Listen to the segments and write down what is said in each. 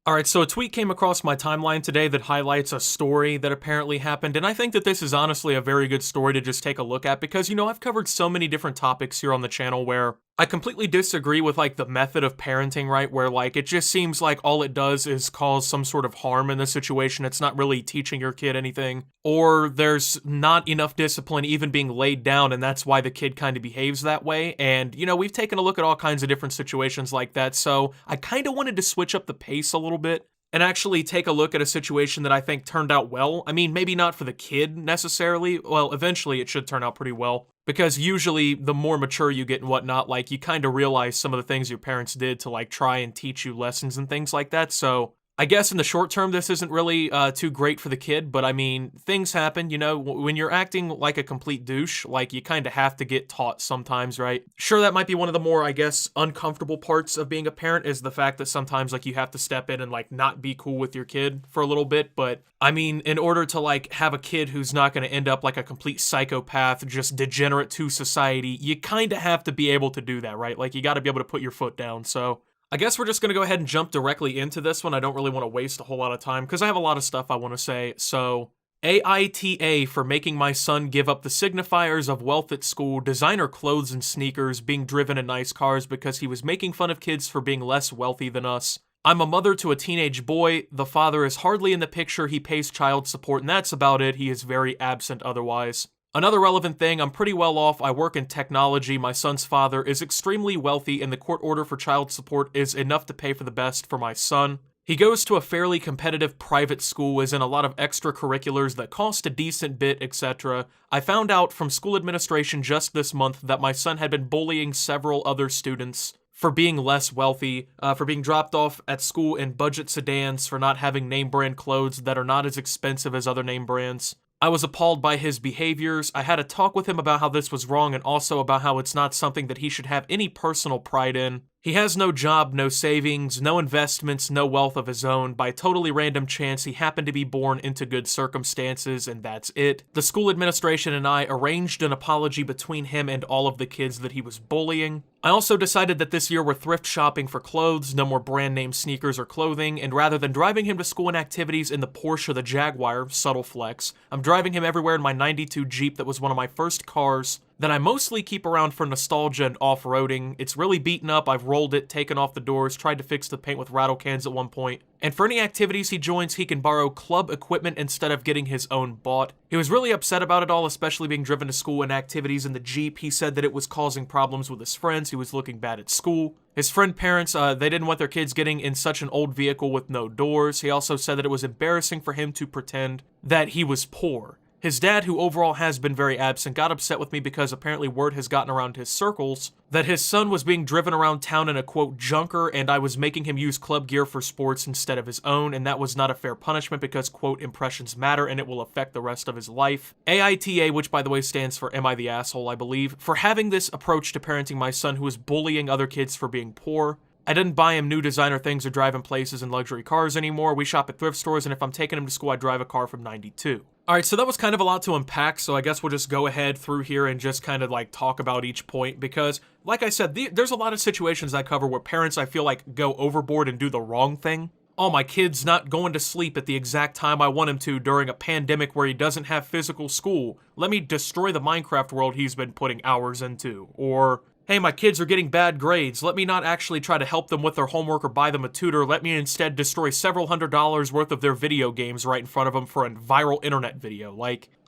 Alright, so a tweet came across my timeline today that highlights a story that apparently happened, and I think that this is honestly a very good story to just take a look at because, I've covered so many different topics here on the channel where I completely disagree with, the method of parenting, right? Where, it just seems like all it does is cause some sort of harm in the situation. It's not really teaching your kid anything, or there's not enough discipline even being laid down, and that's why the kid kind of behaves that way. And, we've taken a look at all kinds of different situations like that, so I kind of wanted to switch up the pace a little bit and actually take a look at a situation that I think turned out well. I mean, maybe not for the kid necessarily. Well, eventually it should turn out pretty well. Because usually the more mature you get and whatnot, you kind of realize some of the things your parents did to, try and teach you lessons and things like that. So I guess in the short term, this isn't really too great for the kid, but I mean, things happen, when you're acting like a complete douche, you kind of have to get taught sometimes, right? Sure, that might be one of the more, I guess, uncomfortable parts of being a parent is the fact that sometimes, you have to step in and, not be cool with your kid for a little bit, but I mean, in order to, have a kid who's not going to end up like a complete psychopath, just degenerate to society, you kind of have to be able to do that, right? You got to be able to put your foot down, so I guess we're just going to go ahead and jump directly into this one. I don't really want to waste a whole lot of time because I have a lot of stuff I want to say. So, AITA for making my son give up the signifiers of wealth at school, designer clothes and sneakers, being driven in nice cars because he was making fun of kids for being less wealthy than us. I'm a mother to a teenage boy. The father is hardly in the picture. He pays child support and that's about it. He is very absent otherwise. Another relevant thing, I'm pretty well off. I work in technology. My son's father is extremely wealthy, and the court order for child support is enough to pay for the best for my son. He goes to a fairly competitive private school, is in a lot of extracurriculars that cost a decent bit, etc. I found out from school administration just this month that my son had been bullying several other students for being less wealthy, for being dropped off at school in budget sedans, for not having name brand clothes that are not as expensive as other name brands. I was appalled by his behaviors. I had a talk with him about how this was wrong and also about how it's not something that he should have any personal pride in. He has no job, no savings, no investments, no wealth of his own. By totally random chance, he happened to be born into good circumstances, and that's it. The school administration and I arranged an apology between him and all of the kids that he was bullying. I also decided that this year we're thrift shopping for clothes, no more brand name sneakers or clothing, and rather than driving him to school and activities in the Porsche or the Jaguar, subtle flex, I'm driving him everywhere in my 92 Jeep that was one of my first cars that I mostly keep around for nostalgia and off-roading. It's really beaten up, I've rolled it, taken off the doors, tried to fix the paint with rattle cans at one point. And for any activities he joins, he can borrow club equipment instead of getting his own bought. He was really upset about it all, especially being driven to school and activities in the Jeep. He said that it was causing problems with his friends, he was looking bad at school. His friend parents, they didn't want their kids getting in such an old vehicle with no doors. He also said that it was embarrassing for him to pretend that he was poor. His dad, who overall has been very absent, got upset with me because apparently word has gotten around his circles that his son was being driven around town in a, quote, junker, and I was making him use club gear for sports instead of his own, and that was not a fair punishment because, quote, impressions matter and it will affect the rest of his life. AITA, which by the way stands for Am I the Asshole, I believe, for having this approach to parenting my son who is bullying other kids for being poor. I didn't buy him new designer things or drive him places in luxury cars anymore. We shop at thrift stores, and if I'm taking him to school, I drive a car from 92. Alright, so that was kind of a lot to unpack, so I guess we'll just go ahead through here and just kind of talk about each point, because, like I said, there's a lot of situations I cover where parents, I feel go overboard and do the wrong thing. Oh, my kid's not going to sleep at the exact time I want him to during a pandemic where he doesn't have physical school. Let me destroy the Minecraft world he's been putting hours into. Or, hey, my kids are getting bad grades. Let me not actually try to help them with their homework or buy them a tutor. Let me instead destroy several $100s worth of their video games right in front of them for a viral internet video.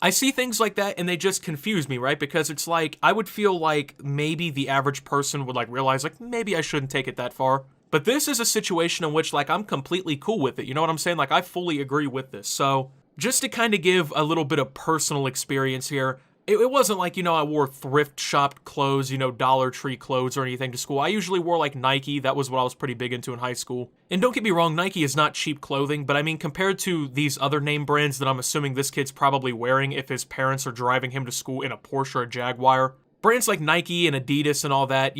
I see things like that and they just confuse me, right? Because it's I would feel maybe the average person would realize maybe I shouldn't take it that far. But this is a situation in which I'm completely cool with it. You know what I'm saying? I fully agree with this. So just to kind of give a little bit of personal experience here, it wasn't I wore thrift shop clothes, Dollar Tree clothes or anything to school. I usually wore Nike. That was what I was pretty big into in high school. And don't get me wrong, Nike is not cheap clothing, but I mean, compared to these other name brands that I'm assuming this kid's probably wearing if his parents are driving him to school in a Porsche or a Jaguar, brands like Nike and Adidas and all that,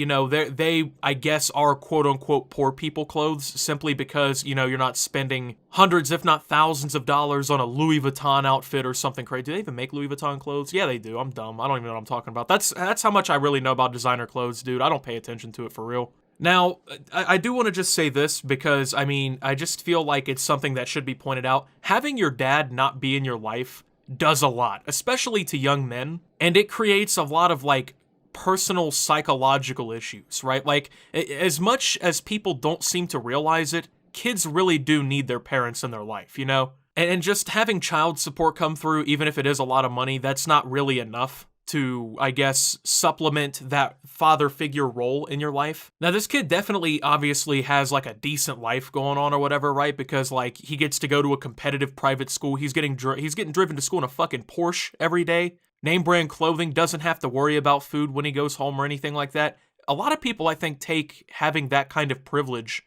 they I guess are quote-unquote poor people clothes simply because, you're not spending hundreds if not thousands of dollars on a Louis Vuitton outfit or something crazy. Do they even make Louis Vuitton clothes? Yeah, they do. I'm dumb. I don't even know what I'm talking about. That's how much I really know about designer clothes, dude. I don't pay attention to it for real. Now, I do want to just say this because, I mean, I just feel like it's something that should be pointed out. Having your dad not be in your life does a lot, especially to young men, and it creates a lot of, like, personal psychological issues, right? Like, as much as people don't seem to realize it, kids really do need their parents in their life, you know? And just having child support come through, even if it is a lot of money, that's not really enough to, I guess, supplement that father figure role in your life. Now, this kid definitely obviously has like a decent life going on or whatever, right? Because like he gets to go to a competitive private school. He's getting driven to school in a fucking Porsche every day. Name brand clothing, doesn't have to worry about food when he goes home or anything like that. A lot of people, I think, take having that kind of privilege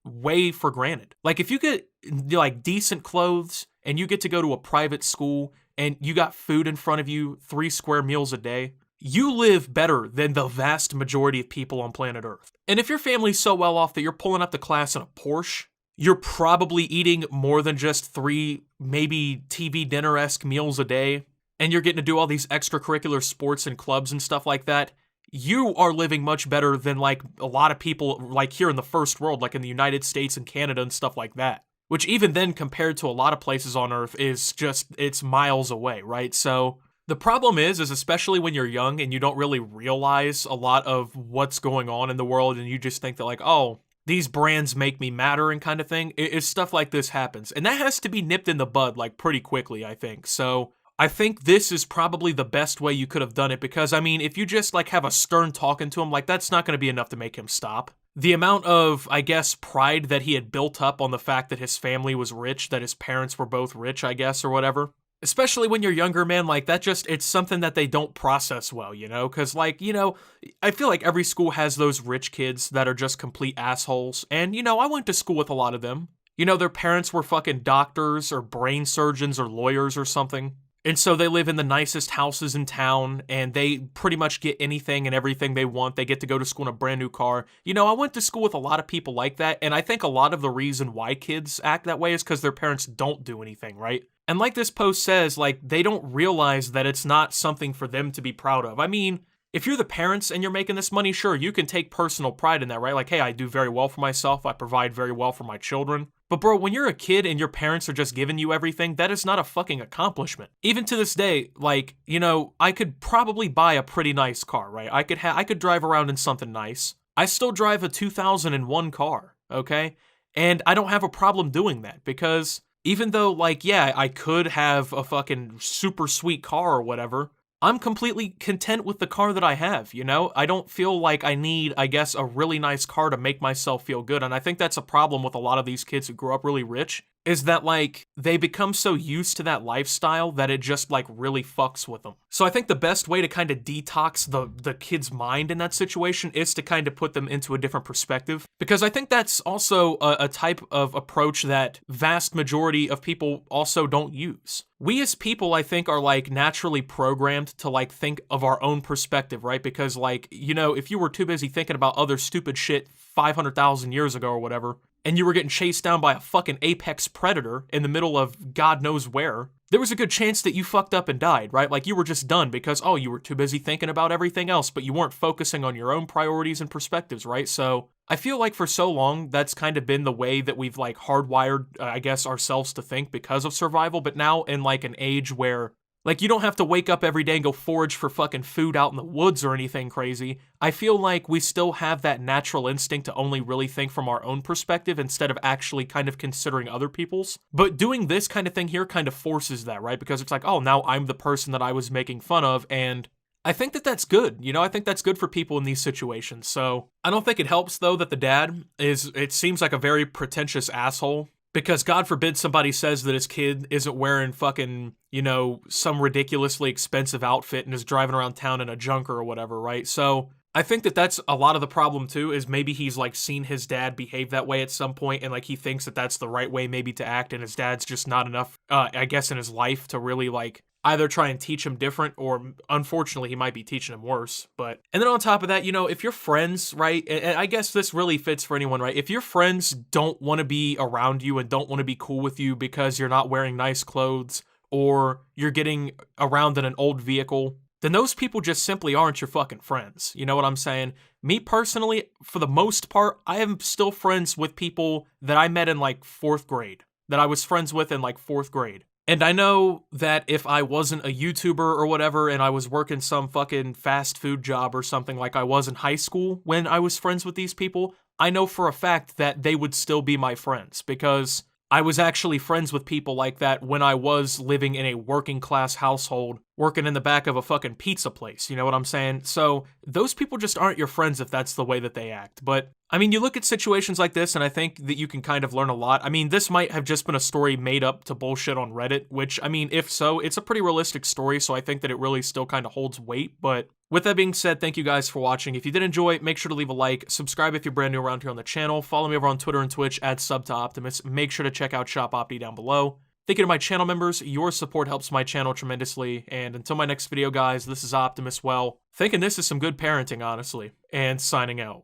way for granted. Like if you get like decent clothes and you get to go to a private school and you got food in front of you, 3 square meals a day, you live better than the vast majority of people on planet Earth. And if your family's so well off that you're pulling up to class in a Porsche, you're probably eating more than just 3 maybe TV dinner-esque meals a day, and you're getting to do all these extracurricular sports and clubs and stuff like that. You are living much better than like a lot of people like here in the first world, like in the United States and Canada and stuff like that. Which even then compared to a lot of places on Earth is just, it's miles away, right? So the problem is especially when you're young and you don't really realize a lot of what's going on in the world and you just think that like, oh, these brands make me matter and kind of thing, is stuff like this happens. And that has to be nipped in the bud like pretty quickly, I think. So I think this is probably the best way you could have done it because, I mean, if you just like have a stern talking to him, like that's not going to be enough to make him stop. The amount of, I guess, pride that he had built up on the fact that his family was rich, that his parents were both rich, I guess, or whatever. Especially when you're younger, man, like that just, it's something that they don't process well, you know? Because, like, you know, I feel like every school has those rich kids that are just complete assholes. And, you know, I went to school with a lot of them. You know, their parents were fucking doctors or brain surgeons or lawyers or something. And so they live in the nicest houses in town, and they pretty much get anything and everything they want. They get to go to school in a brand new car. You know, I went to school with a lot of people like that, and I think a lot of the reason why kids act that way is because their parents don't do anything, right? And like this post says, like, they don't realize that it's not something for them to be proud of. I mean, if you're the parents and you're making this money, sure, you can take personal pride in that, right? Like, hey, I do very well for myself. I provide very well for my children. But bro, when you're a kid and your parents are just giving you everything, that is not a fucking accomplishment. Even to this day, like, you know, I could probably buy a pretty nice car, right? I could drive around in something nice. I still drive a 2001 car, okay? And I don't have a problem doing that because even though, like, yeah, I could have a fucking super sweet car or whatever, I'm completely content with the car that I have, you know? I don't feel like I need, I guess, a really nice car to make myself feel good. And I think that's a problem with a lot of these kids who grow up really rich, is that, like, they become so used to that lifestyle that it just, like, really fucks with them. So I think the best way to kind of detox the kid's mind in that situation is to kind of put them into a different perspective. Because I think that's also a type of approach that vast majority of people also don't use. We as people, I think, are, like, naturally programmed to, like, think of our own perspective, right? Because, like, you know, if you were too busy thinking about other stupid shit 500,000 years ago or whatever, and you were getting chased down by a fucking apex predator in the middle of God knows where, there was a good chance that you fucked up and died, right? Like, you were just done because, oh, you were too busy thinking about everything else, but you weren't focusing on your own priorities and perspectives, right? So I feel like for so long, that's kind of been the way that we've, like, hardwired, I guess, ourselves to think because of survival. But now in, like, an age where, like, you don't have to wake up every day and go forage for fucking food out in the woods or anything crazy, I feel like we still have that natural instinct to only really think from our own perspective instead of actually kind of considering other people's. But doing this kind of thing here kind of forces that, right? Because it's like, oh, now I'm the person that I was making fun of, and I think that that's good. You know, I think that's good for people in these situations. So I don't think it helps, though, that the dad is, it seems like a very pretentious asshole. Because God forbid somebody says that his kid isn't wearing fucking, you know, some ridiculously expensive outfit and is driving around town in a junker or whatever, right? So I think that that's a lot of the problem too, is maybe he's like seen his dad behave that way at some point and like he thinks that that's the right way maybe to act, and his dad's just not enough, I guess, in his life to really like either try and teach him different, or unfortunately he might be teaching him worse. But, and then on top of that, you know, if your friends, right, and I guess this really fits for anyone, right, if your friends don't want to be around you and don't want to be cool with you because you're not wearing nice clothes or you're getting around in an old vehicle, then those people just simply aren't your fucking friends. You know what I'm saying? me personally, for the most part, I am still friends with people that I met in like 4th grade, that I was friends with in like 4th grade. And I know that if I wasn't a YouTuber or whatever and I was working some fucking fast food job or something like I was in high school when I was friends with these people, I know for a fact that they would still be my friends because I was actually friends with people like that when I was living in a working class household, working in the back of a fucking pizza place, you know what I'm saying? So those people just aren't your friends if that's the way that they act. But I mean, you look at situations like this and I think that you can kind of learn a lot. I mean, this might have just been a story made up to bullshit on Reddit, which, I mean, if so, it's a pretty realistic story, so I think that it really still kind of holds weight. But with that being said, thank you guys for watching. If you did enjoy, make sure to leave a like, subscribe if you're brand new around here on the channel, follow me over on Twitter and Twitch at @subtooptimus. Make sure to check out Shop Opti down below. Thank you to my channel members, your support helps my channel tremendously, and until my next video guys, this is Optimus, well, thinking this is some good parenting honestly, and signing out.